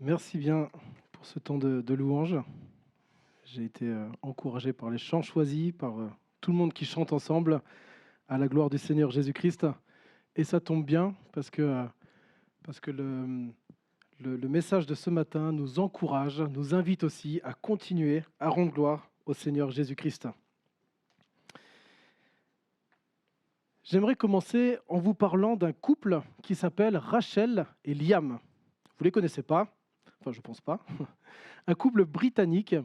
Merci bien pour ce temps de louange. J'ai été encouragé par les chants choisis, par tout le monde qui chante ensemble à la gloire du Seigneur Jésus-Christ. Et ça tombe bien parce que le message de ce matin nous encourage, nous invite aussi à continuer à rendre gloire au Seigneur Jésus-Christ. J'aimerais commencer en vous parlant d'un couple qui s'appelle Rachel et Liam. Vous ne les connaissez pas, enfin je ne pense pas. Un couple britannique.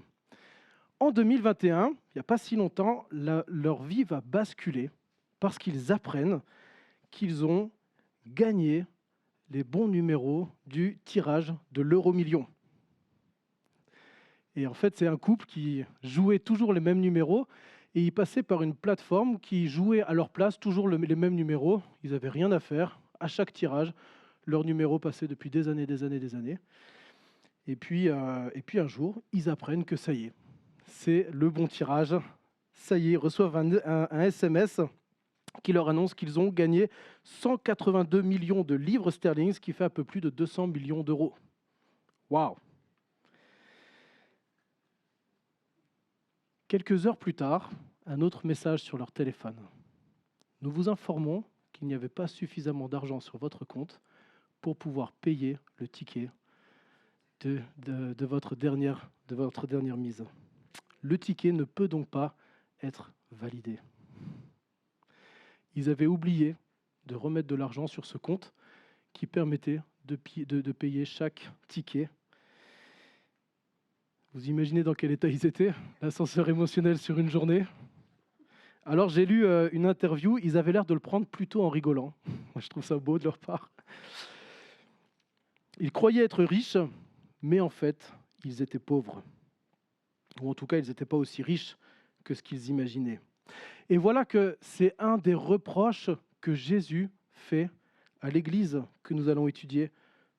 En 2021, il n'y a pas si longtemps, leur vie va basculer parce qu'ils apprennent qu'ils ont gagné les bons numéros du tirage de l'euro-million. Et en fait, c'est un couple qui jouait toujours les mêmes numéros et ils passaient par une plateforme qui jouait à leur place toujours les mêmes numéros. Ils n'avaient rien à faire. À chaque tirage, leur numéro passait depuis des années, des années, des années. Et puis un jour, ils apprennent que ça y est, c'est le bon tirage. Ça y est, ils reçoivent un SMS qui leur annonce qu'ils ont gagné 182 millions de livres sterling, ce qui fait un peu plus de 200 millions d'euros. Waouh! Quelques heures plus tard, un autre message sur leur téléphone. Nous vous informons qu'il n'y avait pas suffisamment d'argent sur votre compte pour pouvoir payer le ticket de votre dernière mise. Le ticket ne peut donc pas être validé. Ils avaient oublié de remettre de l'argent sur ce compte qui permettait de payer chaque ticket. Vous imaginez dans quel état ils étaient? L'ascenseur émotionnel sur une journée. Alors j'ai lu une interview, ils avaient l'air de le prendre plutôt en rigolant. Moi, je trouve ça beau de leur part. Ils croyaient être riches, mais en fait, ils étaient pauvres. Ou en tout cas, ils n'étaient pas aussi riches que ce qu'ils imaginaient. Et voilà que c'est un des reproches que Jésus fait à l'Église que nous allons étudier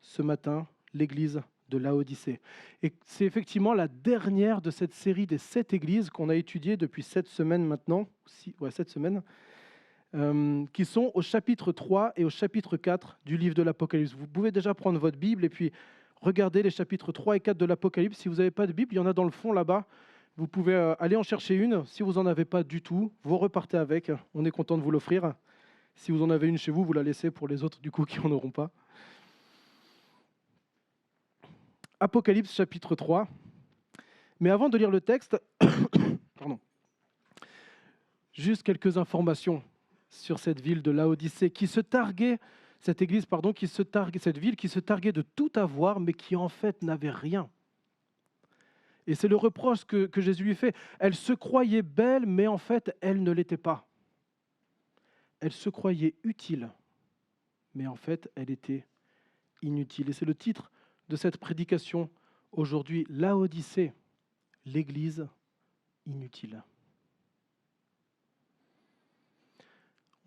ce matin, l'Église de Laodicée. Et c'est effectivement la dernière de cette série des 7 églises qu'on a étudiées depuis 7 semaines maintenant, 7 semaines, qui sont au chapitre 3 et au chapitre 4 du livre de l'Apocalypse. Vous pouvez déjà prendre votre Bible et puis regarder les chapitres 3 et 4 de l'Apocalypse. Si vous n'avez pas de Bible, il y en a dans le fond là-bas. Vous pouvez aller en chercher une. Si vous n'en avez pas du tout, vous repartez avec. On est content de vous l'offrir. Si vous en avez une chez vous, vous la laissez pour les autres du coup qui n'en auront pas. Apocalypse chapitre 3. Mais avant de lire le texte, pardon, juste quelques informations sur cette ville de Laodicée qui se targuait, cette église, pardon, cette ville qui se targuait de tout avoir, mais qui en fait n'avait rien. Et c'est le reproche que Jésus lui fait. Elle se croyait belle, mais en fait, elle ne l'était pas. Elle se croyait utile, mais en fait, elle était inutile. Et c'est le titre de cette prédication aujourd'hui, Laodicée, l'église inutile.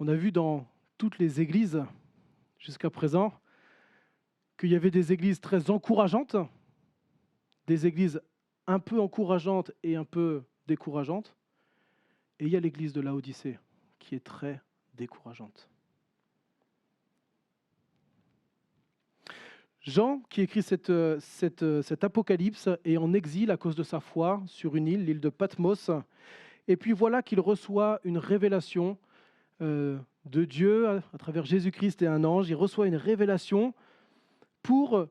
On a vu dans toutes les églises jusqu'à présent qu'il y avait des églises très encourageantes, des églises un peu encourageantes et un peu décourageantes, et il y a l'église de Laodicée qui est très décourageante. Jean, qui écrit cet apocalypse, est en exil à cause de sa foi sur une île, l'île de Patmos, et puis voilà qu'il reçoit une révélation de Dieu à travers Jésus-Christ et un ange. Il reçoit une révélation pour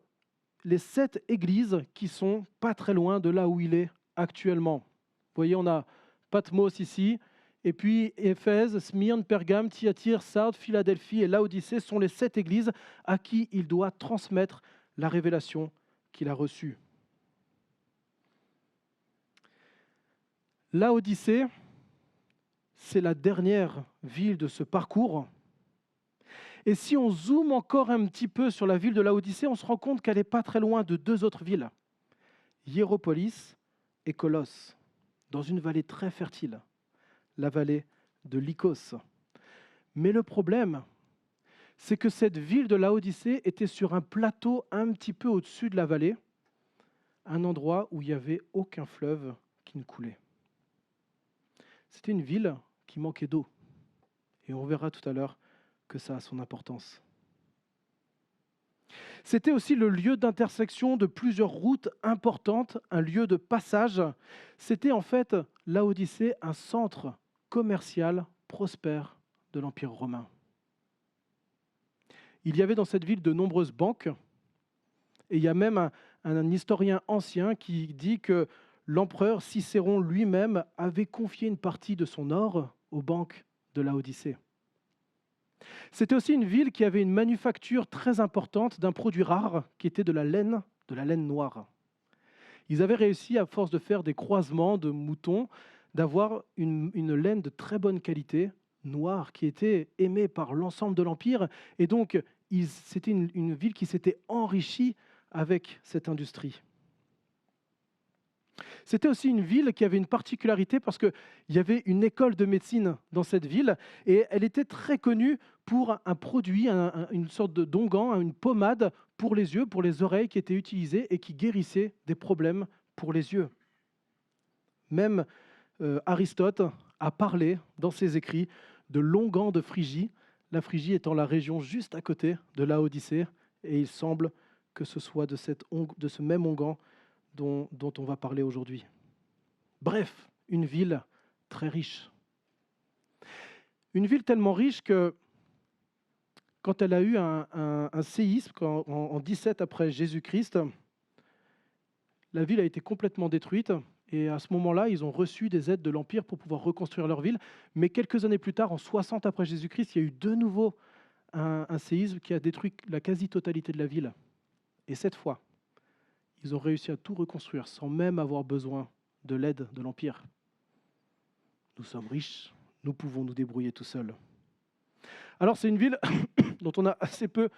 les 7 églises qui sont pas très loin de là où il est actuellement. Vous voyez, on a Patmos ici, et puis Éphèse, Smyrne, Pergame, Thyatire, Sardes, Philadelphie et Laodicée sont les 7 églises à qui il doit transmettre la révélation qu'il a reçue. Laodicée, c'est la dernière ville de ce parcours. Et si on zoome encore un petit peu sur la ville de Laodicée, on se rend compte qu'elle n'est pas très loin de 2 autres villes, Hiéropolis et Colosse, dans une vallée très fertile, la vallée de Lycos. Mais le problème, c'est que cette ville de Laodicée était sur un plateau un petit peu au-dessus de la vallée, un endroit où il n'y avait aucun fleuve qui ne coulait. C'était une ville qui manquait d'eau. Et on verra tout à l'heure que ça a son importance. C'était aussi le lieu d'intersection de plusieurs routes importantes, un lieu de passage. C'était en fait, Laodicée, un centre commercial prospère de l'Empire romain. Il y avait dans cette ville de nombreuses banques, et il y a même un historien ancien qui dit que l'empereur Cicéron lui-même avait confié une partie de son or aux banques de Laodicée. C'était aussi une ville qui avait une manufacture très importante d'un produit rare qui était de la laine noire. Ils avaient réussi, à force de faire des croisements de moutons, d'avoir une laine de très bonne qualité, noire, qui était aimée par l'ensemble de l'Empire. Et donc, c'était une ville qui s'était enrichie avec cette industrie. C'était aussi une ville qui avait une particularité parce qu'il y avait une école de médecine dans cette ville et elle était très connue pour un produit, une sorte d'onguent, une pommade pour les yeux, pour les oreilles qui était utilisée et qui guérissait des problèmes pour les yeux. Même Aristote a parlé dans ses écrits de l'onguent de Phrygie, la Phrygie étant la région juste à côté de Laodicée, et il semble que ce soit de ce même onguent dont on va parler aujourd'hui. Bref, une ville très riche. Une ville tellement riche que quand elle a eu un séisme en 17 après Jésus-Christ, la ville a été complètement détruite. Et à ce moment-là, ils ont reçu des aides de l'Empire pour pouvoir reconstruire leur ville. Mais quelques années plus tard, en 60 après Jésus-Christ, il y a eu de nouveau un séisme qui a détruit la quasi-totalité de la ville. Et cette fois, ils ont réussi à tout reconstruire sans même avoir besoin de l'aide de l'Empire. Nous sommes riches, nous pouvons nous débrouiller tout seuls. Alors c'est une ville dont on a assez peu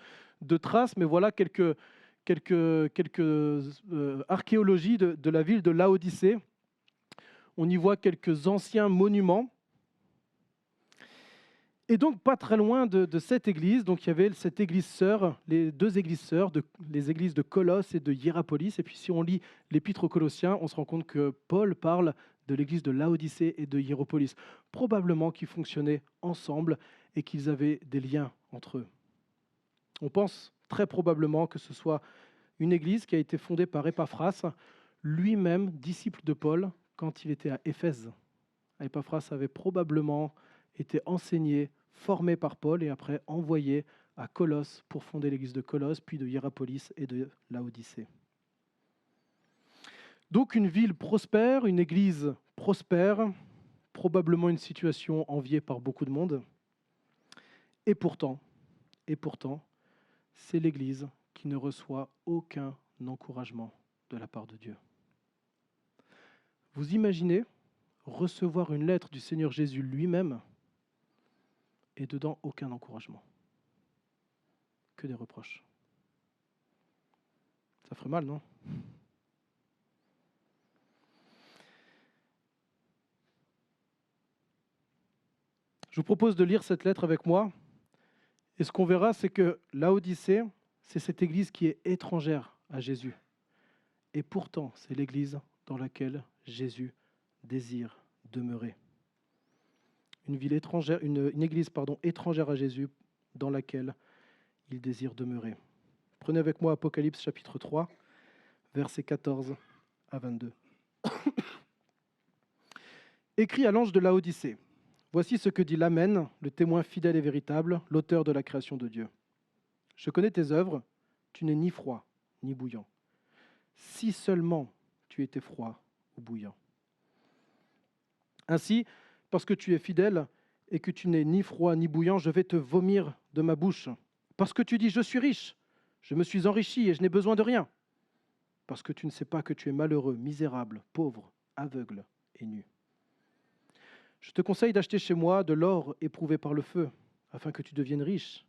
de traces, mais voilà quelques archéologies de la ville de Laodicée. On y voit quelques anciens monuments. Et donc, pas très loin de cette église, donc il y avait cette église sœur, les deux églises sœurs, les églises de Colosse et de Hiérapolis. Et puis, si on lit l'Épître aux Colossiens, on se rend compte que Paul parle de l'église de Laodicée et de Hiérapolis. Probablement qu'ils fonctionnaient ensemble et qu'ils avaient des liens entre eux. On pense très probablement que ce soit une église qui a été fondée par Épaphras, lui-même disciple de Paul quand il était à Éphèse. Épaphras avait probablement été enseigné, formé par Paul et après envoyé à Colosse pour fonder l'église de Colosse, puis de Hiérapolis et de Laodicée. Donc une ville prospère, une église prospère, probablement une situation enviée par beaucoup de monde. Et pourtant, c'est l'église qui ne reçoit aucun encouragement de la part de Dieu. Vous imaginez recevoir une lettre du Seigneur Jésus lui-même et dedans aucun encouragement, que des reproches. Ça ferait mal, non ? Je vous propose de lire cette lettre avec moi. Et ce qu'on verra, c'est que Laodicée, c'est cette église qui est étrangère à Jésus. Et pourtant, c'est l'église dans laquelle Jésus désire demeurer. Une église étrangère à Jésus dans laquelle il désire demeurer. Prenez avec moi Apocalypse chapitre 3, versets 14 à 22. Écrit à l'ange de Laodicée. Voici ce que dit l'Amen, le témoin fidèle et véritable, l'auteur de la création de Dieu. Je connais tes œuvres, tu n'es ni froid ni bouillant. Si seulement tu étais froid ou bouillant. Ainsi, parce que tu es fidèle et que tu n'es ni froid ni bouillant, je vais te vomir de ma bouche. Parce que tu dis, je suis riche, je me suis enrichi et je n'ai besoin de rien. Parce que tu ne sais pas que tu es malheureux, misérable, pauvre, aveugle et nu. Je te conseille d'acheter chez moi de l'or éprouvé par le feu, afin que tu deviennes riche,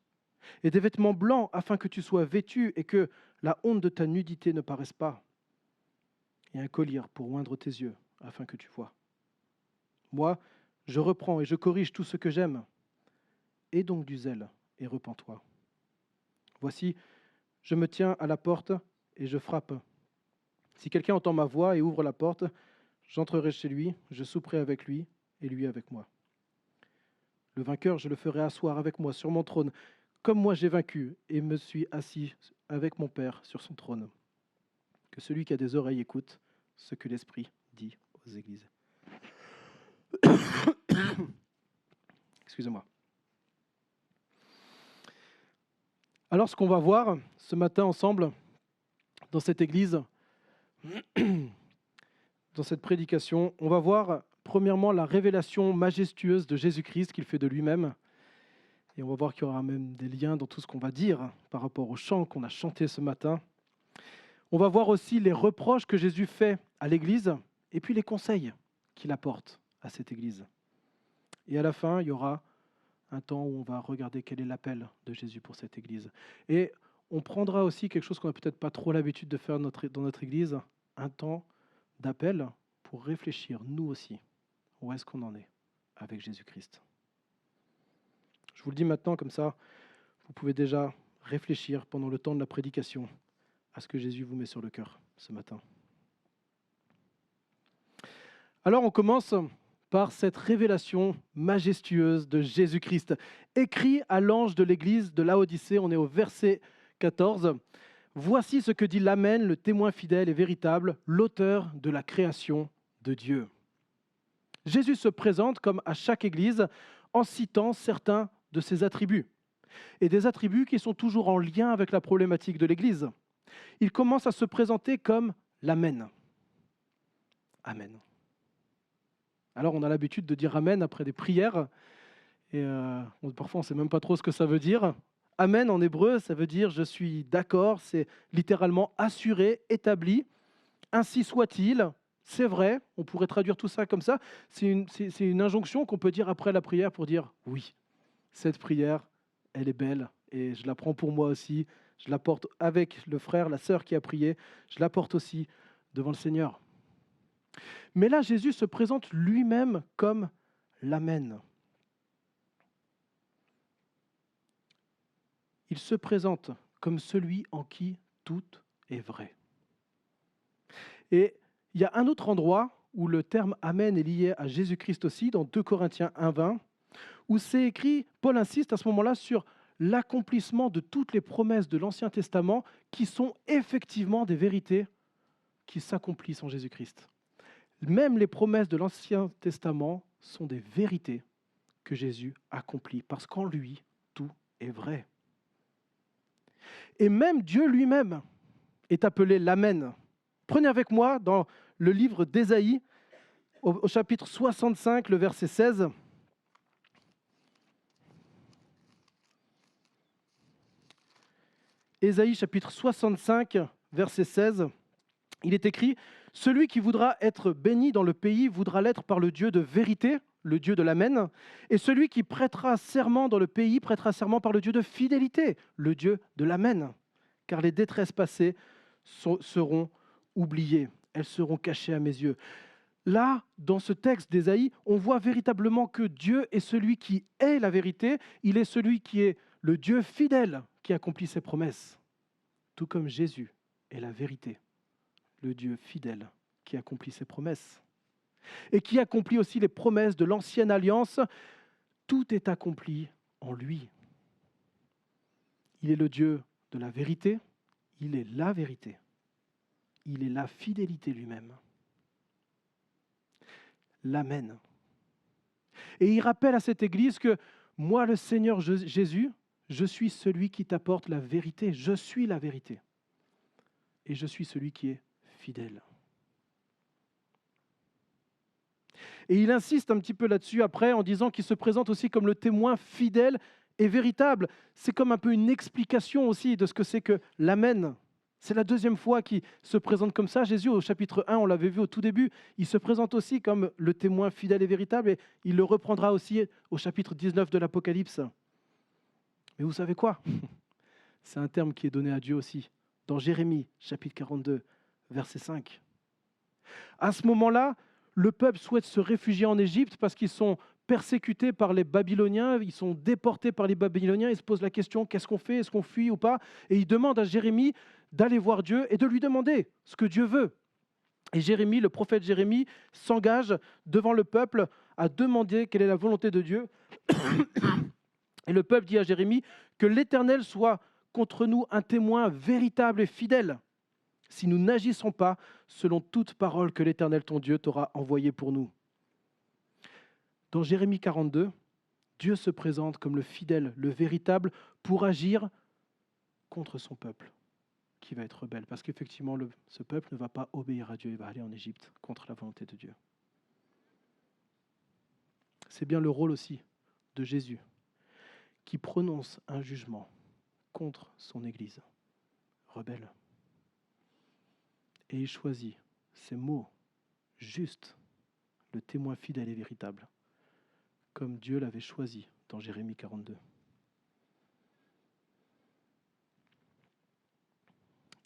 et des vêtements blancs, afin que tu sois vêtu et que la honte de ta nudité ne paraisse pas, et un collier pour oindre tes yeux, afin que tu vois. Moi, je reprends et je corrige tout ce que j'aime. Aie donc du zèle et repens-toi. Voici, je me tiens à la porte et je frappe. Si quelqu'un entend ma voix et ouvre la porte, j'entrerai chez lui, je souperai avec lui et lui avec moi. Le vainqueur, je le ferai asseoir avec moi sur mon trône, comme moi j'ai vaincu et me suis assis avec mon Père sur son trône. Que celui qui a des oreilles écoute ce que l'Esprit dit aux églises. Excusez-moi. Alors, ce qu'on va voir ce matin ensemble dans cette église, dans cette prédication, on va voir premièrement la révélation majestueuse de Jésus-Christ qu'il fait de lui-même. Et on va voir qu'il y aura même des liens dans tout ce qu'on va dire par rapport au chant qu'on a chanté ce matin. On va voir aussi les reproches que Jésus fait à l'église et puis les conseils qu'il apporte à cette église. Et à la fin, il y aura un temps où on va regarder quel est l'appel de Jésus pour cette église. Et on prendra aussi quelque chose qu'on n'a peut-être pas trop l'habitude de faire dans notre église, un temps d'appel pour réfléchir, nous aussi, où est-ce qu'on en est avec Jésus-Christ. Je vous le dis maintenant, comme ça, vous pouvez déjà réfléchir pendant le temps de la prédication à ce que Jésus vous met sur le cœur ce matin. Alors on commence par cette révélation majestueuse de Jésus-Christ. Écrit à l'ange de l'église de Laodicée, on est au verset 14. « Voici ce que dit l'Amen, le témoin fidèle et véritable, l'auteur de la création de Dieu. » Jésus se présente comme à chaque église en citant certains de ses attributs, et des attributs qui sont toujours en lien avec la problématique de l'église. Il commence à se présenter comme l'Amen. Amen. Alors, on a l'habitude de dire Amen après des prières. Et parfois, on ne sait même pas trop ce que ça veut dire. Amen, en hébreu, ça veut dire « je suis d'accord », c'est littéralement assuré, établi. Ainsi soit-il, c'est vrai, on pourrait traduire tout ça comme ça. C'est une injonction qu'on peut dire après la prière pour dire « oui, cette prière, elle est belle et je la prends pour moi aussi. Je la porte avec le frère, la sœur qui a prié. Je la porte aussi devant le Seigneur. » Mais là, Jésus se présente lui-même comme l'Amen. Il se présente comme celui en qui tout est vrai. Et il y a un autre endroit où le terme Amen est lié à Jésus-Christ aussi, dans 2 Corinthiens 1,20, où c'est écrit, Paul insiste à ce moment-là sur l'accomplissement de toutes les promesses de l'Ancien Testament qui sont effectivement des vérités qui s'accomplissent en Jésus-Christ. Même les promesses de l'Ancien Testament sont des vérités que Jésus accomplit, parce qu'en lui, tout est vrai. Et même Dieu lui-même est appelé l'Amen. Prenez avec moi dans le livre d'Ésaïe, au chapitre 65, le verset 16. Ésaïe, chapitre 65, verset 16. Il est écrit « Celui qui voudra être béni dans le pays voudra l'être par le Dieu de vérité, le Dieu de l'Amen, et celui qui prêtera serment dans le pays prêtera serment par le Dieu de fidélité, le Dieu de l'Amen. Car les détresses passées seront oubliées, elles seront cachées à mes yeux. » Là, dans ce texte d'Ésaïe, on voit véritablement que Dieu est celui qui est la vérité, il est celui qui est le Dieu fidèle qui accomplit ses promesses, tout comme Jésus est la vérité, le Dieu fidèle qui accomplit ses promesses et qui accomplit aussi les promesses de l'ancienne alliance. Tout est accompli en lui. Il est le Dieu de la vérité, il est la vérité, il est la fidélité lui-même. L'Amen. Et il rappelle à cette église que moi, le Seigneur Jésus, je suis celui qui t'apporte la vérité, je suis la vérité. Et je suis celui qui est fidèle. Et il insiste un petit peu là-dessus après en disant qu'il se présente aussi comme le témoin fidèle et véritable. C'est comme un peu une explication aussi de ce que c'est que l'Amen. C'est la deuxième fois qu'il se présente comme ça. Jésus, au chapitre 1, on l'avait vu au tout début, il se présente aussi comme le témoin fidèle et véritable, et il le reprendra aussi au chapitre 19 de l'Apocalypse. Mais vous savez quoi ? C'est un terme qui est donné à Dieu aussi, dans Jérémie, chapitre 42, verset 5. À ce moment-là, le peuple souhaite se réfugier en Égypte parce qu'ils sont persécutés par les Babyloniens, ils sont déportés par les Babyloniens, ils se posent la question, qu'est-ce qu'on fait, est-ce qu'on fuit ou pas ? Et ils demandent à Jérémie d'aller voir Dieu et de lui demander ce que Dieu veut. Et Jérémie, le prophète Jérémie, s'engage devant le peuple à demander quelle est la volonté de Dieu. Et le peuple dit à Jérémie que l'Éternel soit contre nous un témoin véritable et fidèle, si nous n'agissons pas selon toute parole que l'Éternel ton Dieu t'aura envoyée pour nous. Dans Jérémie 42, Dieu se présente comme le fidèle, le véritable, pour agir contre son peuple, qui va être rebelle. Parce qu'effectivement, ce peuple ne va pas obéir à Dieu, il va aller en Égypte contre la volonté de Dieu. C'est bien le rôle aussi de Jésus, qui prononce un jugement contre son Église rebelle. Et il choisit ces mots justes, le témoin fidèle et véritable, comme Dieu l'avait choisi dans Jérémie 42.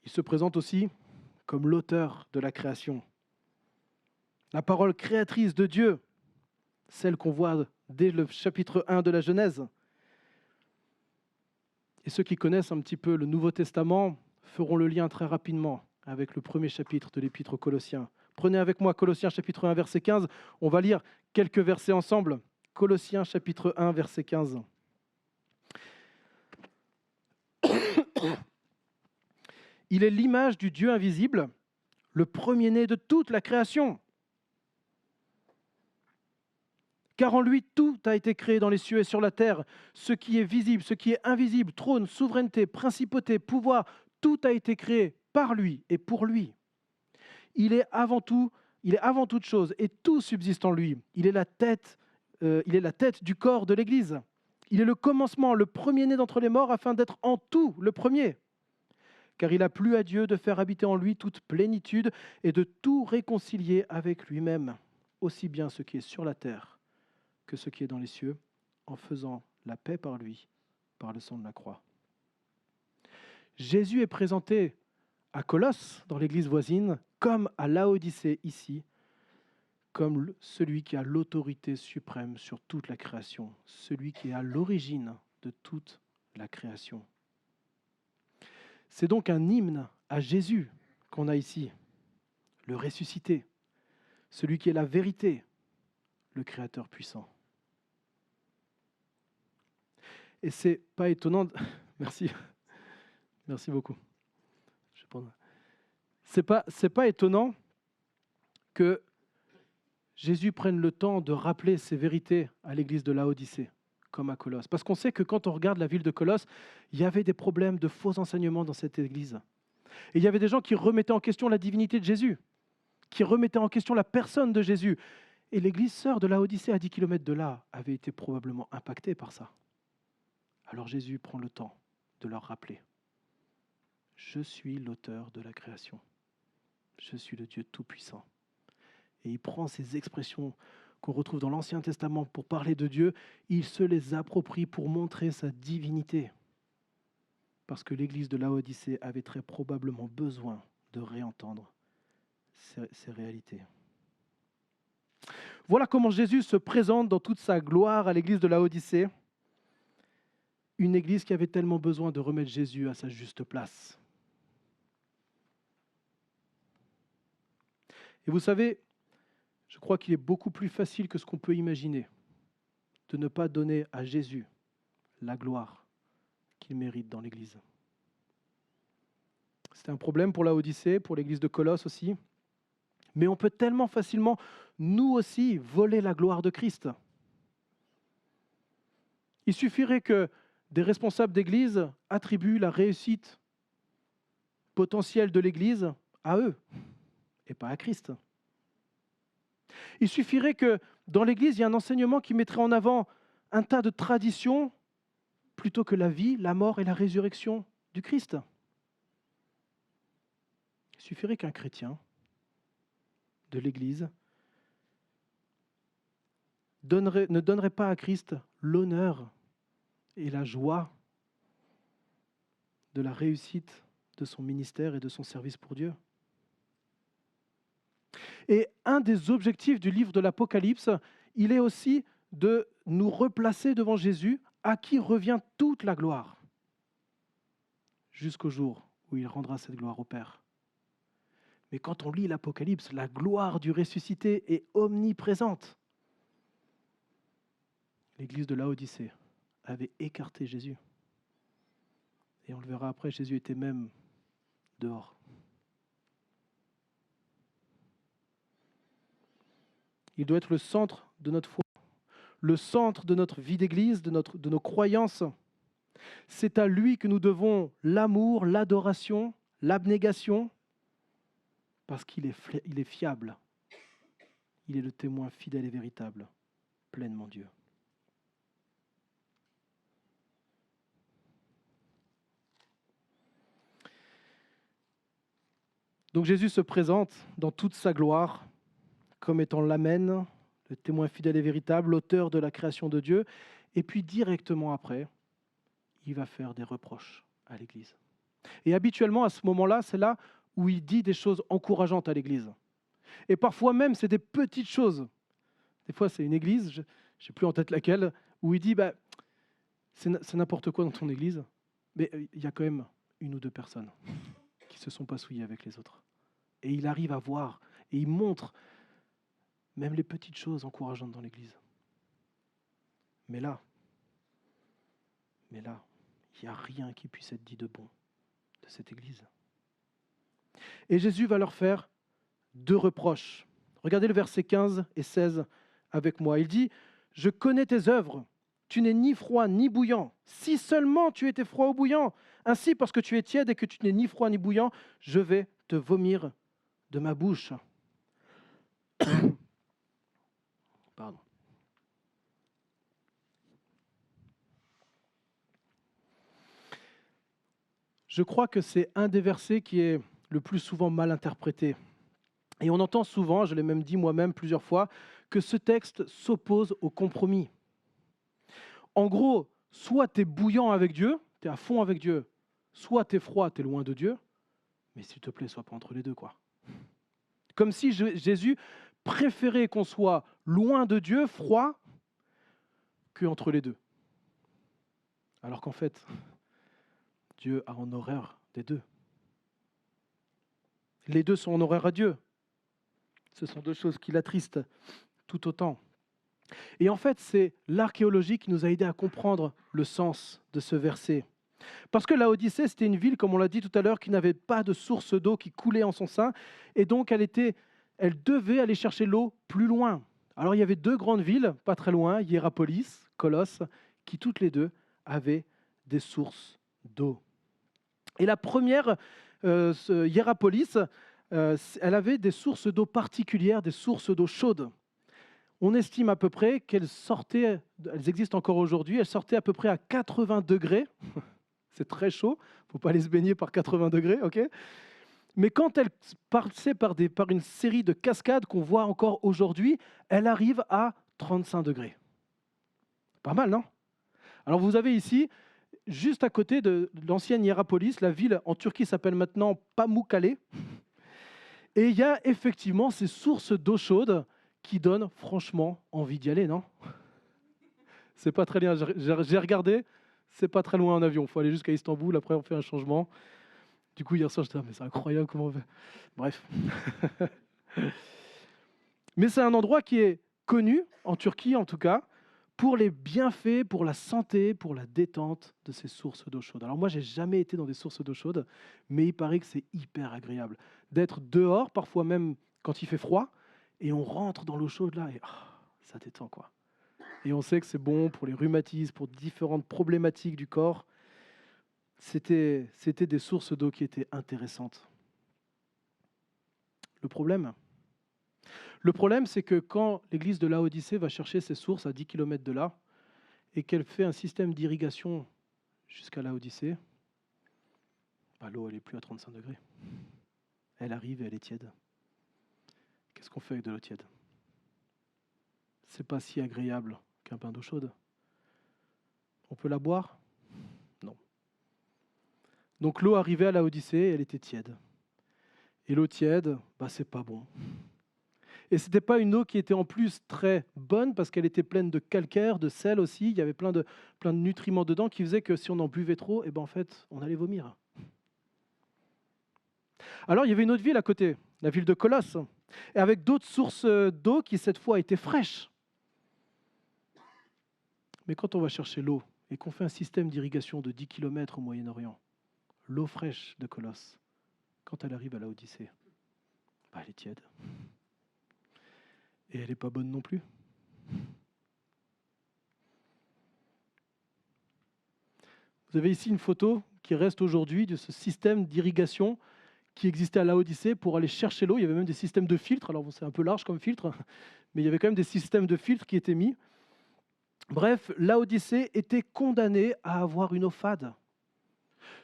Il se présente aussi comme l'auteur de la création. La parole créatrice de Dieu, celle qu'on voit dès le chapitre 1 de la Genèse. Et ceux qui connaissent un petit peu le Nouveau Testament feront le lien très rapidement avec le premier chapitre de l'Épître aux Colossiens. Prenez avec moi Colossiens chapitre 1, verset 15. On va lire quelques versets ensemble. Colossiens chapitre 1, verset 15. Il est l'image du Dieu invisible, le premier-né de toute la création. Car en lui, tout a été créé dans les cieux et sur la terre, ce qui est visible, ce qui est invisible, trône, souveraineté, principauté, pouvoir, tout a été créé par lui et pour lui. Il est avant toute chose et tout subsiste en lui. Il est la tête du corps de l'Église. Il est le commencement, le premier-né d'entre les morts, afin d'être en tout le premier. Car il a plu à Dieu de faire habiter en lui toute plénitude et de tout réconcilier avec lui-même, aussi bien ce qui est sur la terre que ce qui est dans les cieux, en faisant la paix par lui, par le sang de la croix. Jésus est présenté à Colosse, dans l'église voisine, comme à Laodicée ici, comme celui qui a l'autorité suprême sur toute la création, celui qui est à l'origine de toute la création. C'est donc un hymne à Jésus qu'on a ici, le ressuscité, celui qui est la vérité, le Créateur puissant. Et c'est pas étonnant, merci beaucoup. C'est pas étonnant que Jésus prenne le temps de rappeler ces vérités à l'église de Laodicée, comme à Colosse. Parce qu'on sait que quand on regarde la ville de Colosse, il y avait des problèmes de faux enseignements dans cette église. Et il y avait des gens qui remettaient en question la divinité de Jésus, qui remettaient en question la personne de Jésus. Et l'église sœur de Laodicée, à 10 km de là, avait été probablement impactée par ça. Alors Jésus prend le temps de leur rappeler: je suis l'auteur de la création. Je suis le Dieu Tout-Puissant. Et il prend ces expressions qu'on retrouve dans l'Ancien Testament pour parler de Dieu, il se les approprie pour montrer sa divinité. Parce que l'église de Laodicée avait très probablement besoin de réentendre ces réalités. Voilà comment Jésus se présente dans toute sa gloire à l'église de Laodicée. Une église qui avait tellement besoin de remettre Jésus à sa juste place. Et vous savez, je crois qu'il est beaucoup plus facile que ce qu'on peut imaginer de ne pas donner à Jésus la gloire qu'il mérite dans l'Église. C'était un problème pour Laodicée, pour l'Église de Colosse aussi. Mais on peut tellement facilement, nous aussi, voler la gloire de Christ. Il suffirait que des responsables d'Église attribuent la réussite potentielle de l'Église à eux et pas à Christ. Il suffirait que dans l'Église, il y ait un enseignement qui mettrait en avant un tas de traditions plutôt que la vie, la mort et la résurrection du Christ. Il suffirait qu'un chrétien de l'Église ne donnerait pas à Christ l'honneur et la joie de la réussite de son ministère et de son service pour Dieu. Et un des objectifs du livre de l'Apocalypse, il est aussi de nous replacer devant Jésus, à qui revient toute la gloire, jusqu'au jour où il rendra cette gloire au Père. Mais quand on lit l'Apocalypse, la gloire du ressuscité est omniprésente. L'église de Laodicée avaient écarté Jésus. Et on le verra après, Jésus était même dehors. Il doit être le centre de notre foi, le centre de notre vie d'église, de nos croyances. C'est à lui que nous devons l'amour, l'adoration, l'abnégation, parce qu'il est fiable. Il est le témoin fidèle et véritable, pleinement Dieu. Donc Jésus se présente dans toute sa gloire comme étant l'Amen, le témoin fidèle et véritable, l'auteur de la création de Dieu. Et puis directement après, il va faire des reproches à l'Église. Et habituellement, à ce moment-là, c'est là où il dit des choses encourageantes à l'Église. Et parfois même, c'est des petites choses. Des fois, c'est une église, je ne sais plus en tête laquelle, où il dit c'est n'importe quoi dans ton église, mais il y a quand même une ou deux personnes qui ne se sont pas souillées avec les autres. Et il arrive à voir, et il montre même les petites choses encourageantes dans l'église. Mais là, il n'y a rien qui puisse être dit de bon de cette église. Et Jésus va leur faire 2 reproches. Regardez le verset 15 et 16 avec moi. Il dit « Je connais tes œuvres, tu n'es ni froid ni bouillant. Si seulement tu étais froid ou bouillant, ainsi parce que tu es tiède et que tu n'es ni froid ni bouillant, je vais te vomir de ma bouche. » Pardon. Je crois que c'est un des versets qui est le plus souvent mal interprété. Et on entend souvent, je l'ai même dit moi-même plusieurs fois, que ce texte s'oppose au compromis. En gros, soit tu es bouillant avec Dieu, tu es à fond avec Dieu, soit tu es froid, tu es loin de Dieu, mais s'il te plaît, sois pas entre les deux, quoi. Comme si Jésus préférait qu'on soit loin de Dieu, froid, qu'entre les deux. Alors qu'en fait, Dieu a en horreur des deux. Les deux sont en horreur à Dieu. Ce sont 2 choses qui l'attristent tout autant. Et en fait, c'est l'archéologie qui nous a aidé à comprendre le sens de ce verset. Parce que Laodicée, c'était une ville, comme on l'a dit tout à l'heure, qui n'avait pas de source d'eau qui coulait en son sein, et donc elle devait aller chercher l'eau plus loin. Alors il y avait 2 grandes villes, pas très loin, Hiérapolis, Colosse, qui toutes les 2 avaient des sources d'eau. Et la première, Hiérapolis, elle avait des sources d'eau particulières, des sources d'eau chaude. On estime à peu près qu'elles sortaient, elles existent encore aujourd'hui, elles sortaient à peu près à 80 degrés. C'est très chaud, il ne faut pas aller se baigner par 80 degrés, ok ? Mais quand elles passaient par une série de cascades qu'on voit encore aujourd'hui, elles arrivent à 35 degrés. Pas mal, non ? Alors vous avez ici, juste à côté de l'ancienne Hiérapolis, la ville en Turquie s'appelle maintenant Pamukkale. Et il y a effectivement ces sources d'eau chaude qui donnent franchement envie d'y aller, non ? C'est pas très bien, j'ai regardé, c'est pas très loin en avion. Il faut aller jusqu'à Istanbul, après on fait un changement. Du coup, hier soir, j'étais là, mais c'est incroyable comment on fait. Bref. Mais c'est un endroit qui est connu, en Turquie en tout cas, pour les bienfaits, pour la santé, pour la détente de ces sources d'eau chaude. Alors moi, j'ai jamais été dans des sources d'eau chaude, mais il paraît que c'est hyper agréable d'être dehors, parfois même quand il fait froid, et on rentre dans l'eau chaude là, et ça détend, quoi. Et on sait que c'est bon pour les rhumatismes, pour différentes problématiques du corps. C'était des sources d'eau qui étaient intéressantes. Le problème, c'est que quand l'église de Laodicée va chercher ses sources à 10 km de là, et qu'elle fait un système d'irrigation jusqu'à Laodicée, l'eau elle n'est plus à 35 degrés. Elle arrive et elle est tiède. Qu'est-ce qu'on fait avec de l'eau tiède ? C'est pas si agréable qu'un bain d'eau chaude. On peut la boire ? Non. Donc l'eau arrivait à Laodicée, elle était tiède. Et l'eau tiède, c'est pas bon. Et ce n'était pas une eau qui était en plus très bonne parce qu'elle était pleine de calcaire, de sel aussi. Il y avait plein de nutriments dedans qui faisaient que si on en buvait trop, en fait, on allait vomir. Alors il y avait une autre ville à côté, la ville de Colosse, et avec d'autres sources d'eau qui cette fois étaient fraîches. Mais quand on va chercher l'eau et qu'on fait un système d'irrigation de 10 km au Moyen-Orient, l'eau fraîche de Colosse, quand elle arrive à Laodicée, elle est tiède. Et elle n'est pas bonne non plus. Vous avez ici une photo qui reste aujourd'hui de ce système d'irrigation qui existait à Laodicée pour aller chercher l'eau. Il y avait même des systèmes de filtres. Alors c'est un peu large comme filtre, mais il y avait quand même des systèmes de filtres qui étaient mis. Bref, Laodicée était condamnée à avoir une eau fade.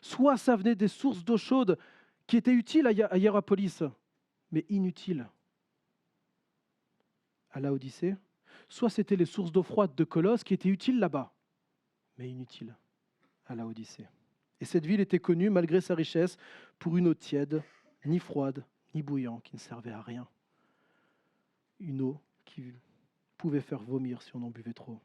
Soit ça venait des sources d'eau chaude qui étaient utiles à Hiérapolis, mais inutiles à Laodicée. Soit c'était les sources d'eau froide de Colosse qui étaient utiles là-bas, mais inutiles à Laodicée. Et cette ville était connue, malgré sa richesse, pour une eau tiède, ni froide, ni bouillante, qui ne servait à rien. Une eau qui pouvait faire vomir si on en buvait trop.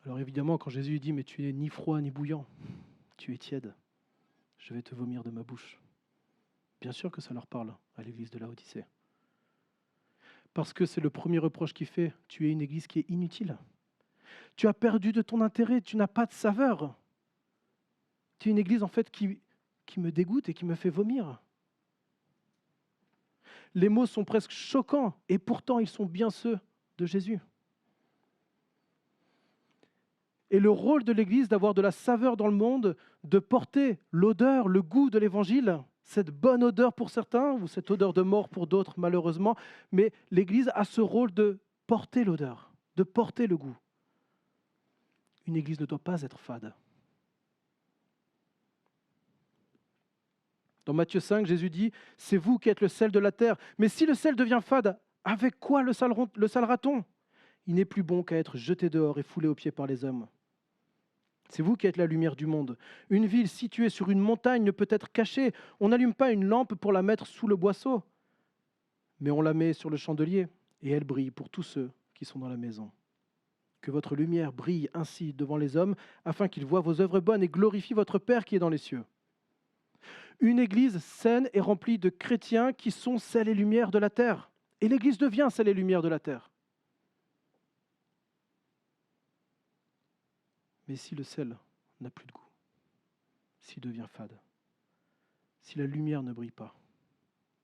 Alors évidemment, quand Jésus dit « Mais tu n'es ni froid ni bouillant, tu es tiède, je vais te vomir de ma bouche », bien sûr que ça leur parle à l'église de Laodicée. Parce que c'est le premier reproche qu'il fait, tu es une église qui est inutile. Tu as perdu de ton intérêt, tu n'as pas de saveur. Tu es une église en fait qui me dégoûte et qui me fait vomir. Les mots sont presque choquants et pourtant ils sont bien ceux de Jésus. Et le rôle de l'Église d'avoir de la saveur dans le monde, de porter l'odeur, le goût de l'Évangile, cette bonne odeur pour certains, ou cette odeur de mort pour d'autres malheureusement, mais l'Église a ce rôle de porter l'odeur, de porter le goût. Une Église ne doit pas être fade. Dans Matthieu 5, Jésus dit « C'est vous qui êtes le sel de la terre. Mais si le sel devient fade, avec quoi le salera-t-on ? Il n'est plus bon qu'à être jeté dehors et foulé aux pieds par les hommes. C'est vous qui êtes la lumière du monde. Une ville située sur une montagne ne peut être cachée. On n'allume pas une lampe pour la mettre sous le boisseau, mais on la met sur le chandelier et elle brille pour tous ceux qui sont dans la maison. Que votre lumière brille ainsi devant les hommes, afin qu'ils voient vos œuvres bonnes et glorifient votre Père qui est dans les cieux. » Une église saine est remplie de chrétiens qui sont sel et lumière de la terre. Et l'église devient sel et lumière de la terre. Mais si le sel n'a plus de goût, s'il devient fade, si la lumière ne brille pas,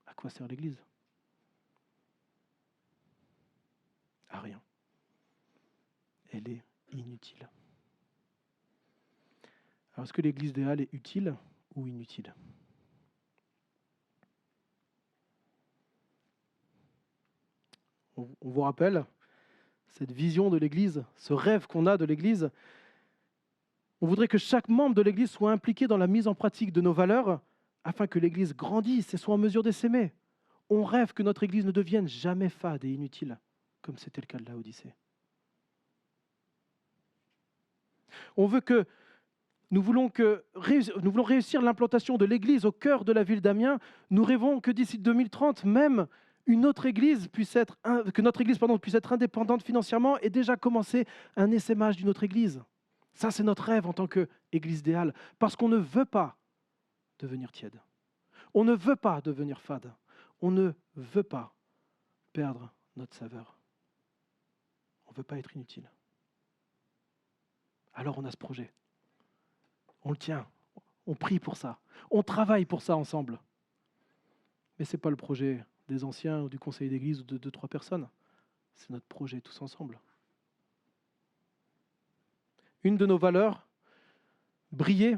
à quoi sert l'église ? À rien. Elle est inutile. Alors est-ce que l'église des Halles est utile ou inutile ? On vous rappelle cette vision de l'église, ce rêve qu'on a de l'église. On voudrait que chaque membre de l'église soit impliqué dans la mise en pratique de nos valeurs afin que l'église grandisse et soit en mesure de s'aimer. On rêve que notre église ne devienne jamais fade et inutile, comme c'était le cas de Laodicée. Nous voulons réussir l'implantation de l'église au cœur de la ville d'Amiens. Nous rêvons que d'ici 2030, même que notre église puisse être indépendante financièrement et déjà commencer un essaimage d'une autre église. Ça, c'est notre rêve en tant qu'église des Halles, parce qu'on ne veut pas devenir tiède. On ne veut pas devenir fade. On ne veut pas perdre notre saveur. On ne veut pas être inutile. Alors on a ce projet. On le tient. On prie pour ça. On travaille pour ça ensemble. Mais ce n'est pas le projet des anciens ou du conseil d'église ou de 2-3 personnes. C'est notre projet tous ensemble. Une de nos valeurs, briller.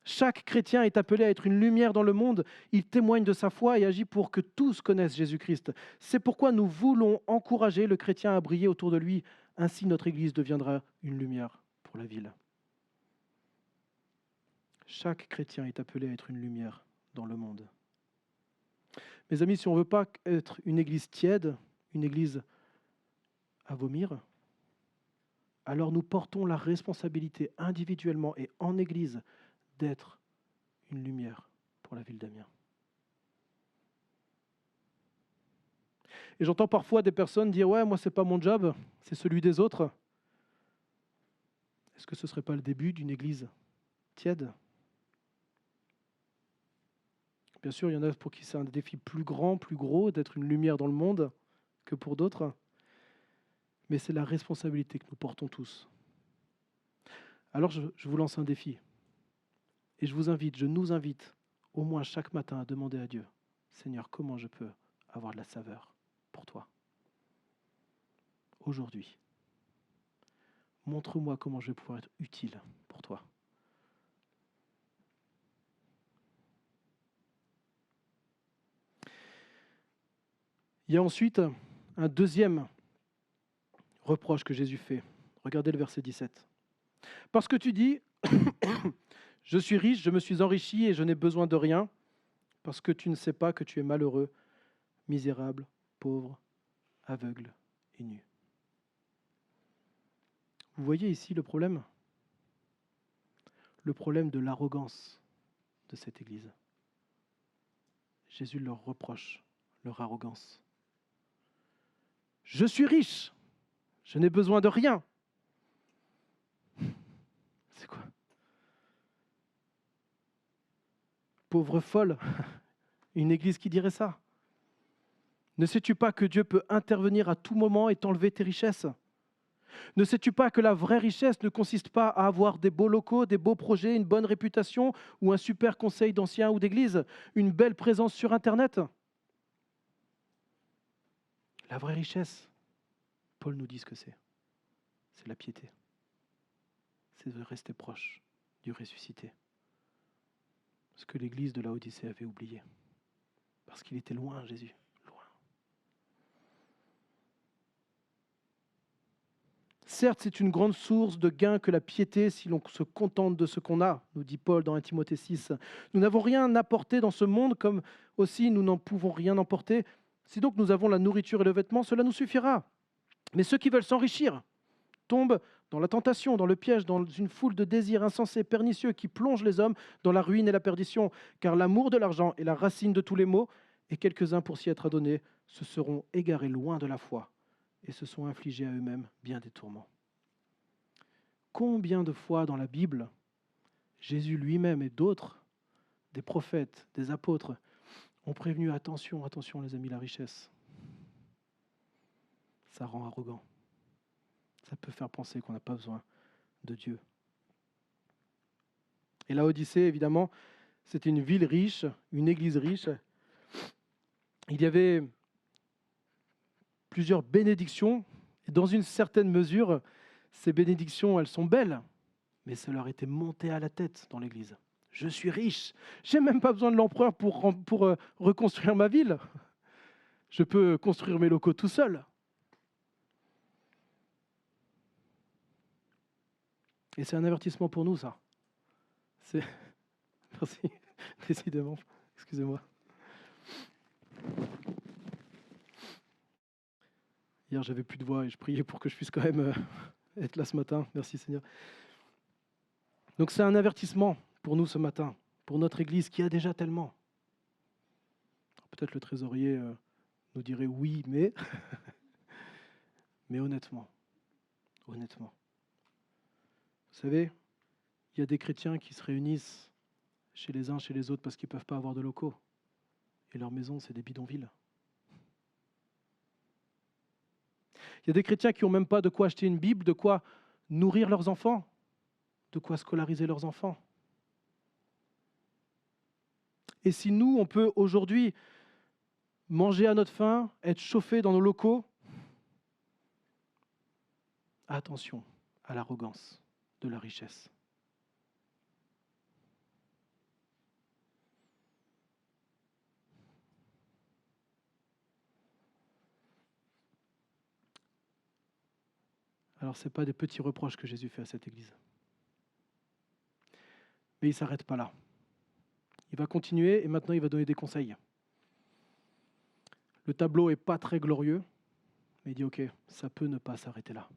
Chaque chrétien est appelé à être une lumière dans le monde. Il témoigne de sa foi et agit pour que tous connaissent Jésus-Christ. C'est pourquoi nous voulons encourager le chrétien à briller autour de lui. Ainsi, notre Église deviendra une lumière pour la ville. Chaque chrétien est appelé à être une lumière dans le monde. Mes amis, si on ne veut pas être une Église tiède, une Église à vomir, alors nous portons la responsabilité individuellement et en Église d'être une lumière pour la ville d'Amiens. Et j'entends parfois des personnes dire « Ouais, moi, ce n'est pas mon job, c'est celui des autres. » Est-ce que ce ne serait pas le début d'une Église tiède ? Bien sûr, il y en a pour qui c'est un défi plus grand, plus gros, d'être une lumière dans le monde que pour d'autres. mais c'est la responsabilité que nous portons tous. Alors je vous lance un défi. Et je nous invite, au moins chaque matin, à demander à Dieu, Seigneur, comment je peux avoir de la saveur pour toi aujourd'hui? Montre-moi comment je vais pouvoir être utile pour toi. Il y a ensuite un deuxième reproche que Jésus fait. Regardez le verset 17. Parce que tu dis, je suis riche, je me suis enrichi et je n'ai besoin de rien, parce que tu ne sais pas que tu es malheureux, misérable, pauvre, aveugle et nu. Vous voyez ici le problème? Le problème de l'arrogance de cette Église. Jésus leur reproche leur arrogance. Je suis riche, je n'ai besoin de rien. C'est quoi? Pauvre folle, une Église qui dirait ça. Ne sais-tu pas que Dieu peut intervenir à tout moment et t'enlever tes richesses? Ne sais-tu pas que la vraie richesse ne consiste pas à avoir des beaux locaux, des beaux projets, une bonne réputation ou un super conseil d'anciens ou d'église, une belle présence sur Internet? La vraie richesse, Paul nous dit ce que c'est. C'est la piété. C'est de rester proche du ressuscité. Ce que l'église de Laodicée avait oublié. Parce qu'il était loin, Jésus. Certes, c'est une grande source de gain que la piété si l'on se contente de ce qu'on a, nous dit Paul dans 1 Timothée 6. Nous n'avons rien apporté dans ce monde, comme aussi nous n'en pouvons rien emporter. Si donc nous avons la nourriture et le vêtement, cela nous suffira. Mais ceux qui veulent s'enrichir tombent dans la tentation, dans le piège, dans une foule de désirs insensés, pernicieux, qui plongent les hommes dans la ruine et la perdition. Car l'amour de l'argent est la racine de tous les maux, et quelques-uns, pour s'y être adonnés, se seront égarés loin de la foi et se sont infligés à eux-mêmes bien des tourments. Combien de fois dans la Bible, Jésus lui-même et d'autres, des prophètes, des apôtres, ont prévenu attention, attention les amis, la richesse. Ça rend arrogant. Ça peut faire penser qu'on n'a pas besoin de Dieu. Et la Odyssée, évidemment, c'était une ville riche, une église riche. Il y avait plusieurs bénédictions. Et dans une certaine mesure, ces bénédictions, elles sont belles, mais ça leur était monté à la tête dans l'église. Je suis riche, j'ai même pas besoin de l'empereur pour reconstruire ma ville. Je peux construire mes locaux tout seul. Et c'est un avertissement pour nous, ça. Merci, décidément, excusez-moi. Hier, j'avais plus de voix et je priais pour que je puisse quand même être là ce matin. Merci Seigneur. Donc c'est un avertissement pour nous ce matin, pour notre Église qui a déjà tellement. Peut-être le trésorier nous dirait oui, mais mais honnêtement, vous savez, il y a des chrétiens qui se réunissent chez les uns, chez les autres parce qu'ils ne peuvent pas avoir de locaux. Et leur maison, c'est des bidonvilles. Il y a des chrétiens qui n'ont même pas de quoi acheter une Bible, de quoi nourrir leurs enfants, de quoi scolariser leurs enfants. Et si nous, on peut aujourd'hui manger à notre faim, être chauffés dans nos locaux, attention à l'arrogance de la richesse. Alors, ce n'est pas des petits reproches que Jésus fait à cette Église. Mais il ne s'arrête pas là. Il va continuer et maintenant il va donner des conseils. Le tableau n'est pas très glorieux, mais il dit ok, ça peut ne pas s'arrêter là.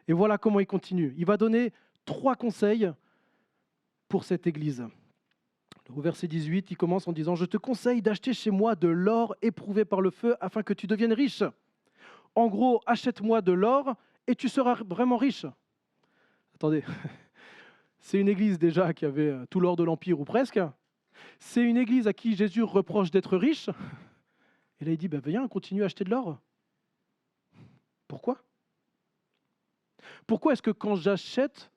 Et voilà comment il continue. Il va donner 3 conseils pour cette Église. Au verset 18, il commence en disant « Je te conseille d'acheter chez moi de l'or éprouvé par le feu afin que tu deviennes riche. En gros, achète-moi de l'or et tu seras vraiment riche. » Attendez, c'est une église déjà qui avait tout l'or de l'Empire ou presque. C'est une église à qui Jésus reproche d'être riche. Et là, il dit, viens, continue à acheter de l'or. Pourquoi? Pourquoi est-ce que quand j'achète,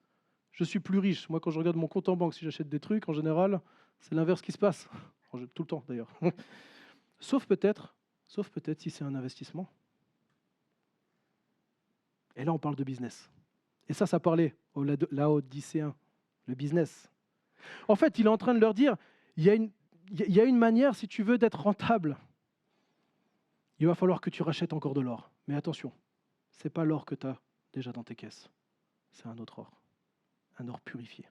je suis plus riche? Moi, quand je regarde mon compte en banque, si j'achète des trucs, en général, c'est l'inverse qui se passe. Tout le temps, d'ailleurs. Sauf peut-être si c'est un investissement. Et là, on parle de business. Et ça parlait aux Laodicéens, le business. En fait, il est en train de leur dire, il y a une manière, si tu veux, d'être rentable. Il va falloir que tu rachètes encore de l'or. Mais attention, ce n'est pas l'or que tu as déjà dans tes caisses. C'est un autre or. Un or purifié.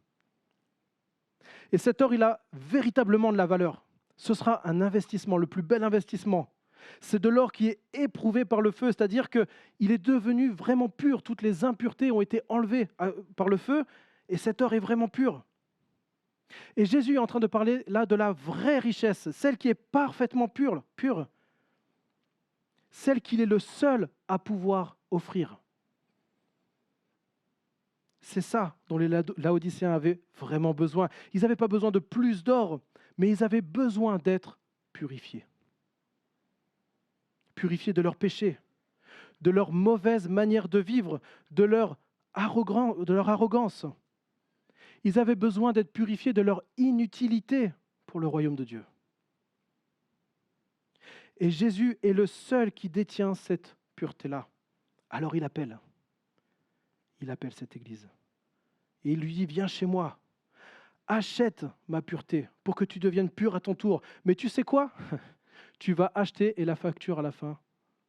Et cet or, il a véritablement de la valeur. Ce sera un investissement, le plus bel investissement. C'est de l'or qui est éprouvé par le feu, c'est-à-dire qu'il est devenu vraiment pur. Toutes les impuretés ont été enlevées par le feu, et cet or est vraiment pur. Et Jésus est en train de parler là de la vraie richesse, celle qui est parfaitement pure, celle qu'il est le seul à pouvoir offrir. C'est ça dont les Laodicéens avaient vraiment besoin. Ils n'avaient pas besoin de plus d'or, mais ils avaient besoin d'être purifiés. Purifiés de leurs péchés, de leur mauvaise manière de vivre, de leur arrogance. Ils avaient besoin d'être purifiés de leur inutilité pour le royaume de Dieu. Et Jésus est le seul qui détient cette pureté-là. Alors il appelle cette église. Et il lui dit, viens chez moi, achète ma pureté pour que tu deviennes pur à ton tour. Mais tu sais quoi? Tu vas acheter et la facture à la fin,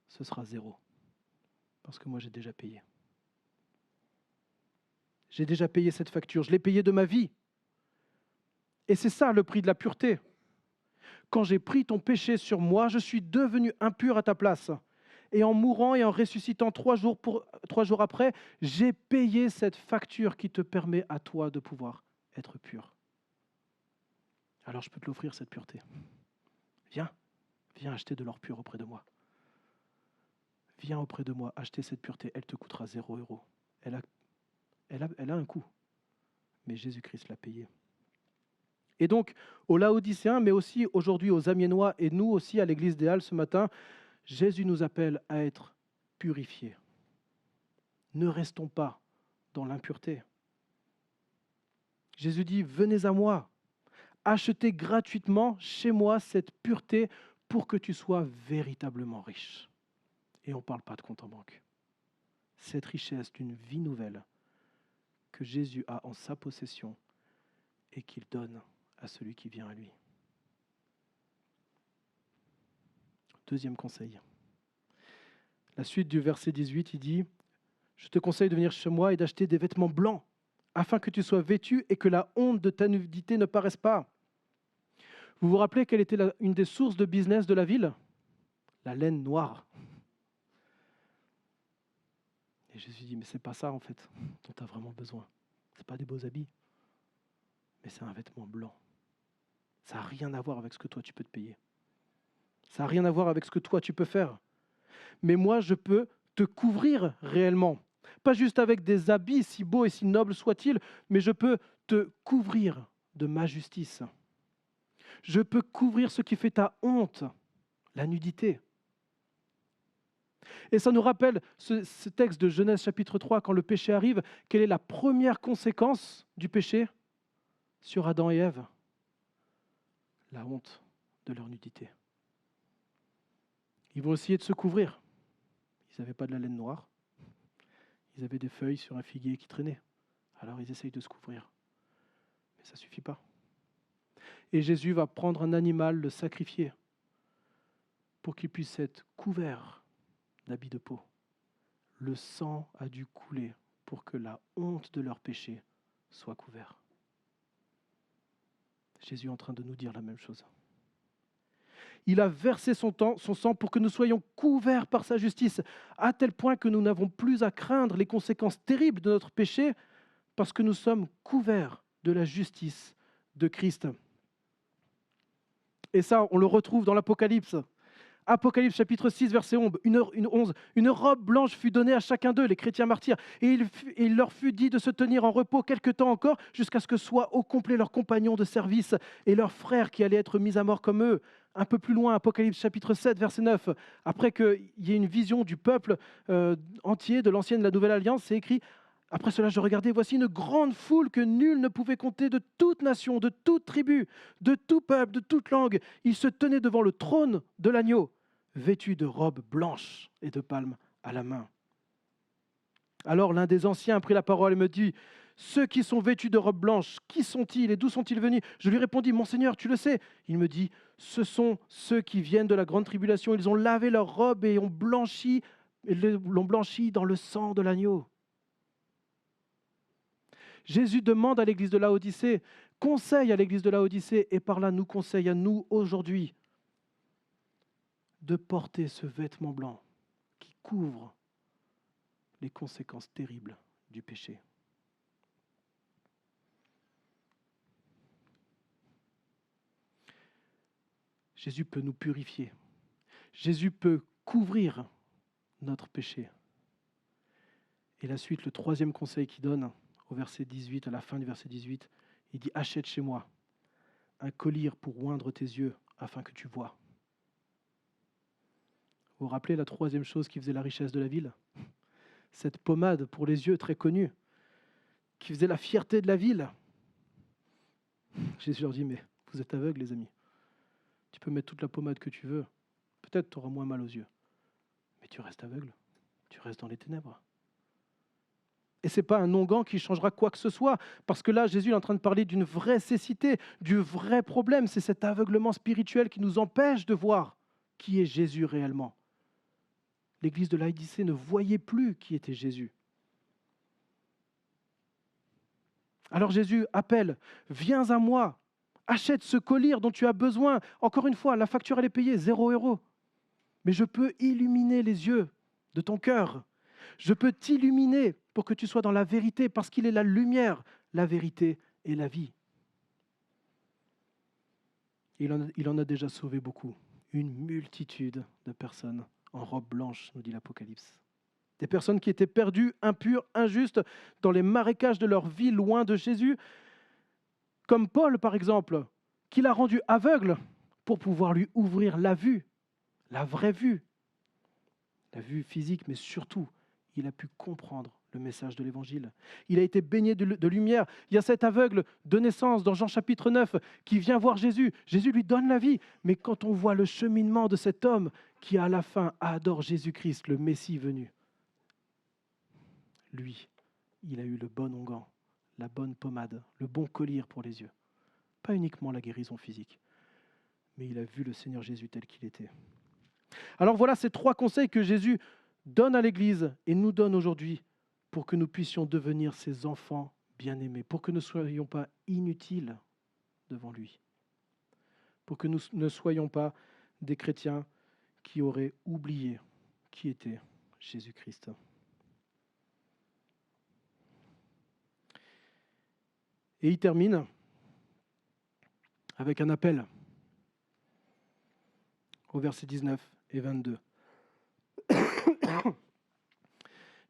ce sera 0. Parce que moi, j'ai déjà payé. J'ai déjà payé cette facture, je l'ai payée de ma vie. Et c'est ça le prix de la pureté. Quand j'ai pris ton péché sur moi, je suis devenu impur à ta place. Et en mourant et en ressuscitant 3 jours après, j'ai payé cette facture qui te permet à toi de pouvoir être pur. Alors je peux te l'offrir, cette pureté. Viens acheter de l'or pur auprès de moi. Viens auprès de moi, acheter cette pureté, elle te coûtera 0 €. Elle a un coût, mais Jésus-Christ l'a payé. Et donc, aux Laodicéens, mais aussi aujourd'hui aux Amiénois et nous aussi à l'église des Halles ce matin, Jésus nous appelle à être purifiés. Ne restons pas dans l'impureté. Jésus dit, venez à moi, achetez gratuitement chez moi cette pureté pour que tu sois véritablement riche. Et on ne parle pas de compte en banque. Cette richesse d'une vie nouvelle que Jésus a en sa possession et qu'il donne à celui qui vient à lui. Deuxième conseil. La suite du verset 18, il dit « Je te conseille de venir chez moi et d'acheter des vêtements blancs, afin que tu sois vêtu et que la honte de ta nudité ne paraisse pas. » Vous vous rappelez quelle était une des sources de business de la ville? La laine noire. Et Jésus dit, mais c'est pas ça en fait dont tu as vraiment besoin. Ce n'est pas des beaux habits, mais c'est un vêtement blanc. Ça n'a rien à voir avec ce que toi tu peux te payer. Ça n'a rien à voir avec ce que toi tu peux faire. Mais moi je peux te couvrir réellement. Pas juste avec des habits, si beaux et si nobles soient-ils, mais je peux te couvrir de ma justice. Je peux couvrir ce qui fait ta honte, la nudité. Et ça nous rappelle ce texte de Genèse chapitre 3, quand le péché arrive, quelle est la première conséquence du péché sur Adam et Ève? La honte de leur nudité. Ils vont essayer de se couvrir. Ils n'avaient pas de la laine noire. Ils avaient des feuilles sur un figuier qui traînaient. Alors ils essayent de se couvrir. Mais ça ne suffit pas. Et Jésus va prendre un animal, le sacrifier, pour qu'il puisse être couvert d'habits de peau. Le sang a dû couler pour que la honte de leur péché soit couverte. Jésus est en train de nous dire la même chose. Il a versé son sang pour que nous soyons couverts par sa justice, à tel point que nous n'avons plus à craindre les conséquences terribles de notre péché, parce que nous sommes couverts de la justice de Christ. Et ça, on le retrouve dans l'Apocalypse. Apocalypse chapitre 6, verset 11. Une robe blanche fut donnée à chacun d'eux, les chrétiens martyrs, et il leur fut dit de se tenir en repos quelque temps encore, jusqu'à ce que soient au complet leurs compagnons de service et leurs frères qui allaient être mis à mort comme eux. Un peu plus loin, Apocalypse chapitre 7, verset 9, après qu'il y ait une vision du peuple entier de l'ancienne et de la nouvelle alliance, c'est écrit Après cela, je regardais, voici une grande foule que nul ne pouvait compter, de toute nation, de toute tribu, de tout peuple, de toute langue. Ils se tenaient devant le trône de l'agneau, vêtus de robes blanches et de palmes à la main. Alors l'un des anciens a pris la parole et me dit, ceux qui sont vêtus de robes blanches, qui sont-ils et d'où sont-ils venus? Je lui répondis, mon Seigneur, tu le sais. Il me dit, ce sont ceux qui viennent de la grande tribulation. Ils ont lavé leurs robes et l'ont blanchi dans le sang de l'agneau. Jésus demande à l'église de Laodicée, conseille à l'église de Laodicée, et par là nous conseille à nous aujourd'hui de porter ce vêtement blanc qui couvre les conséquences terribles du péché. Jésus peut nous purifier. Jésus peut couvrir notre péché. Et la suite, le troisième conseil qu'il donne, au verset 18, à la fin du verset 18, il dit « Achète chez moi un collier pour oindre tes yeux afin que tu vois. » Vous vous rappelez la troisième chose qui faisait la richesse de la ville? Cette pommade pour les yeux très connue, qui faisait la fierté de la ville. Jésus leur dit « Mais vous êtes aveugles, les amis. Tu peux mettre toute la pommade que tu veux. Peut-être tu auras moins mal aux yeux. Mais tu restes aveugle. Tu restes dans les ténèbres. » Et ce n'est pas un onguent qui changera quoi que ce soit, parce que là, Jésus est en train de parler d'une vraie cécité, du vrai problème. C'est cet aveuglement spirituel qui nous empêche de voir qui est Jésus réellement. L'église de Laodicée ne voyait plus qui était Jésus. Alors Jésus appelle, viens à moi, achète ce collier dont tu as besoin. Encore une fois, la facture elle est payée, 0 €. Mais je peux illuminer les yeux de ton cœur. Je peux t'illuminer pour que tu sois dans la vérité, parce qu'il est la lumière, la vérité et la vie. Il en a déjà sauvé beaucoup, une multitude de personnes en robe blanche, nous dit l'Apocalypse. Des personnes qui étaient perdues, impures, injustes, dans les marécages de leur vie, loin de Jésus, comme Paul par exemple, qui l'a rendu aveugle pour pouvoir lui ouvrir la vue, la vraie vue, la vue physique, mais surtout, il a pu comprendre le message de l'Évangile. Il a été baigné de lumière. Il y a cet aveugle de naissance dans Jean chapitre 9 qui vient voir Jésus. Jésus lui donne la vie. Mais quand on voit le cheminement de cet homme qui à la fin adore Jésus-Christ, le Messie venu, lui, il a eu le bon onguent, la bonne pommade, le bon collier pour les yeux. Pas uniquement la guérison physique, mais il a vu le Seigneur Jésus tel qu'il était. Alors voilà ces 3 conseils que Jésus donne à l'Église et nous donne aujourd'hui pour que nous puissions devenir ses enfants bien-aimés, pour que nous ne soyons pas inutiles devant lui, pour que nous ne soyons pas des chrétiens qui auraient oublié qui était Jésus-Christ. Et il termine avec un appel au verset 19 et 22.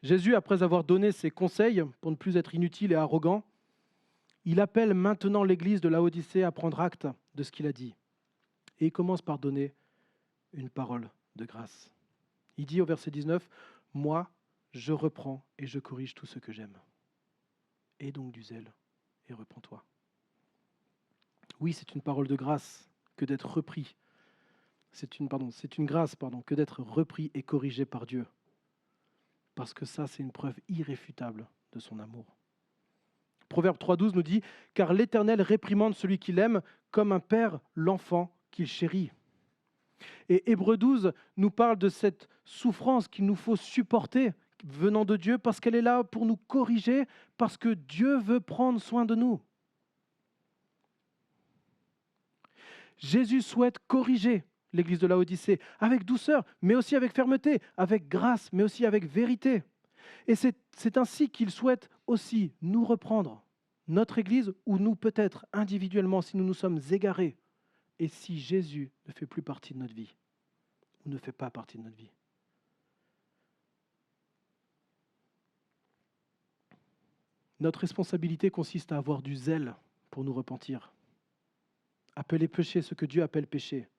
Jésus, après avoir donné ses conseils pour ne plus être inutile et arrogant, il appelle maintenant l'Église de Laodicée à prendre acte de ce qu'il a dit. Et il commence par donner une parole de grâce. Il dit au verset 19, « Moi, je reprends et je corrige tout ce que j'aime. Aie donc du zèle et repens-toi. » Oui, c'est une parole de grâce que d'être repris. C'est une grâce que d'être repris et corrigé par Dieu. Parce que ça, c'est une preuve irréfutable de son amour. Proverbe 3,12 nous dit « Car l'Éternel réprimande celui qu'il aime, comme un père l'enfant qu'il chérit. » Et Hébreux 12 nous parle de cette souffrance qu'il nous faut supporter venant de Dieu, parce qu'elle est là pour nous corriger, parce que Dieu veut prendre soin de nous. Jésus souhaite corriger l'église de Laodicée avec douceur, mais aussi avec fermeté, avec grâce, mais aussi avec vérité. Et c'est ainsi qu'il souhaite aussi nous reprendre, notre église, ou nous peut-être individuellement, si nous nous sommes égarés, et si Jésus ne fait plus partie de notre vie, ou ne fait pas partie de notre vie. Notre responsabilité consiste à avoir du zèle pour nous repentir. Appeler péché ce que Dieu appelle péché.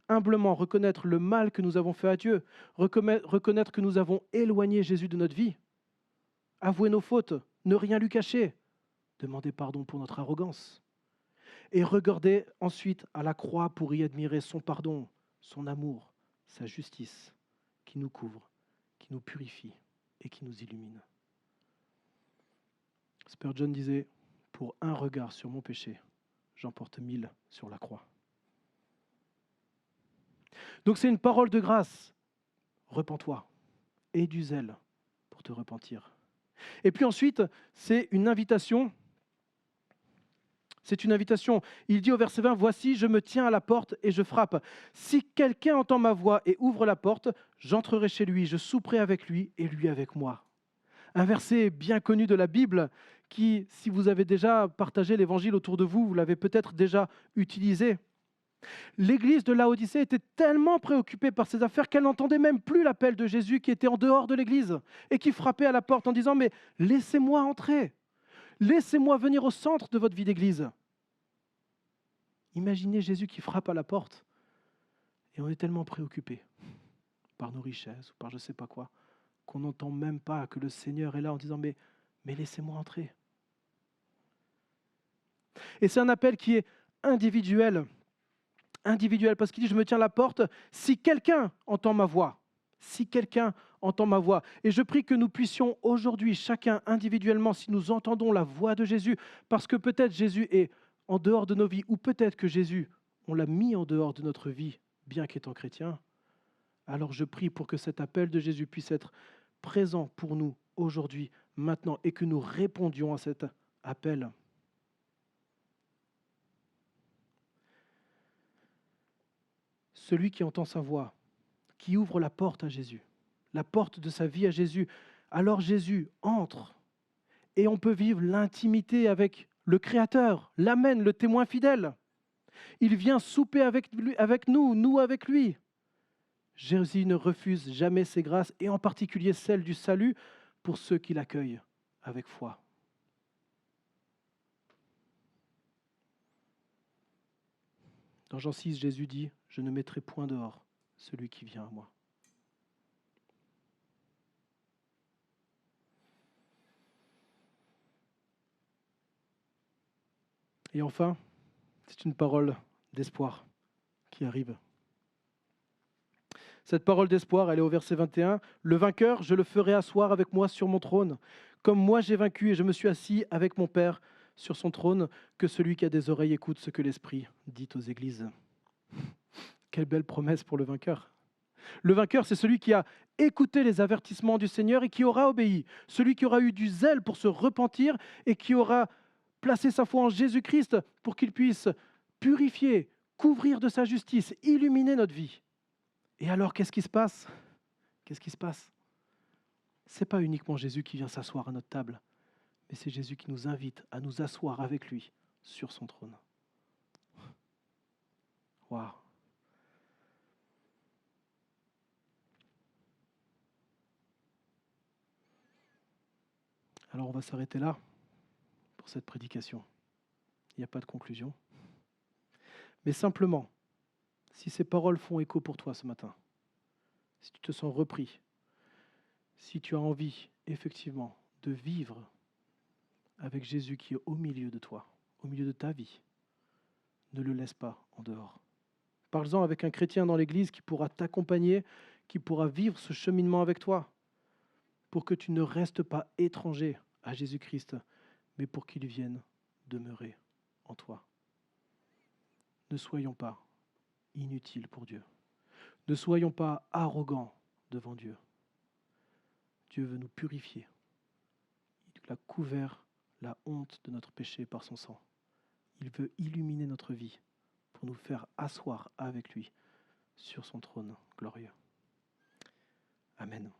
Humblement reconnaître le mal que nous avons fait à Dieu, reconnaître que nous avons éloigné Jésus de notre vie. avouer nos fautes, ne rien lui cacher, demander pardon pour notre arrogance, et regarder ensuite à la croix pour y admirer son pardon, son amour, sa justice, qui nous couvre, qui nous purifie et qui nous illumine. Spurgeon disait, « Pour un regard sur mon péché, j'emporte 1000 sur la croix. » Donc c'est une parole de grâce. Repens-toi, aie du zèle pour te repentir. Et puis ensuite, c'est une invitation. C'est une invitation. Il dit au verset 20, « Voici, je me tiens à la porte et je frappe. Si quelqu'un entend ma voix et ouvre la porte, j'entrerai chez lui, je souperai avec lui et lui avec moi. » Un verset bien connu de la Bible qui, si vous avez déjà partagé l'évangile autour de vous, vous l'avez peut-être déjà utilisé. L'église de Laodicée était tellement préoccupée par ces affaires qu'elle n'entendait même plus l'appel de Jésus qui était en dehors de l'église et qui frappait à la porte en disant « Mais laissez-moi entrer, laissez-moi venir au centre de votre vie d'église. » Imaginez Jésus qui frappe à la porte et on est tellement préoccupé par nos richesses ou par je ne sais pas quoi qu'on n'entend même pas que le Seigneur est là en disant « Mais laissez-moi entrer. » Et c'est un appel qui est individuel parce qu'il dit « Je me tiens à la porte, si quelqu'un entend ma voix. » Si quelqu'un entend ma voix. Et je prie que nous puissions aujourd'hui, chacun individuellement, si nous entendons la voix de Jésus, parce que peut-être Jésus est en dehors de nos vies, ou peut-être que Jésus, on l'a mis en dehors de notre vie, bien qu'étant chrétien, alors je prie pour que cet appel de Jésus puisse être présent pour nous aujourd'hui, maintenant, et que nous répondions à cet appel. Celui qui entend sa voix, qui ouvre la porte à Jésus, la porte de sa vie à Jésus, alors Jésus entre et on peut vivre l'intimité avec le Créateur, l'Amen, le témoin fidèle. Il vient souper avec nous, nous avec lui. Jésus ne refuse jamais ses grâces, et en particulier celle du salut pour ceux qui l'accueillent avec foi. Dans Jean 6, Jésus dit « Je ne mettrai point dehors celui qui vient à moi. » Et enfin, c'est une parole d'espoir qui arrive. Cette parole d'espoir, elle est au verset 21. « Le vainqueur, je le ferai asseoir avec moi sur mon trône, comme moi j'ai vaincu et je me suis assis avec mon Père sur son trône, que celui qui a des oreilles écoute ce que l'Esprit dit aux églises. » Quelle belle promesse pour le vainqueur. Le vainqueur, c'est celui qui a écouté les avertissements du Seigneur et qui aura obéi. Celui qui aura eu du zèle pour se repentir et qui aura placé sa foi en Jésus-Christ pour qu'il puisse purifier, couvrir de sa justice, illuminer notre vie. Et alors, qu'est-ce qui se passe ? Qu'est-ce qui se passe ? Ce n'est pas uniquement Jésus qui vient s'asseoir à notre table, mais c'est Jésus qui nous invite à nous asseoir avec lui sur son trône. Waouh ! Alors on va s'arrêter là pour cette prédication. Il n'y a pas de conclusion. Mais simplement, si ces paroles font écho pour toi ce matin, si tu te sens repris, si tu as envie effectivement de vivre avec Jésus qui est au milieu de toi, au milieu de ta vie, ne le laisse pas en dehors. Parle-en avec un chrétien dans l'église qui pourra t'accompagner, qui pourra vivre ce cheminement avec toi, pour que tu ne restes pas étranger à Jésus-Christ, mais pour qu'il vienne demeurer en toi. Ne soyons pas inutiles pour Dieu. Ne soyons pas arrogants devant Dieu. Dieu veut nous purifier. Il a couvert la honte de notre péché par son sang. Il veut illuminer notre vie pour nous faire asseoir avec lui sur son trône glorieux. Amen.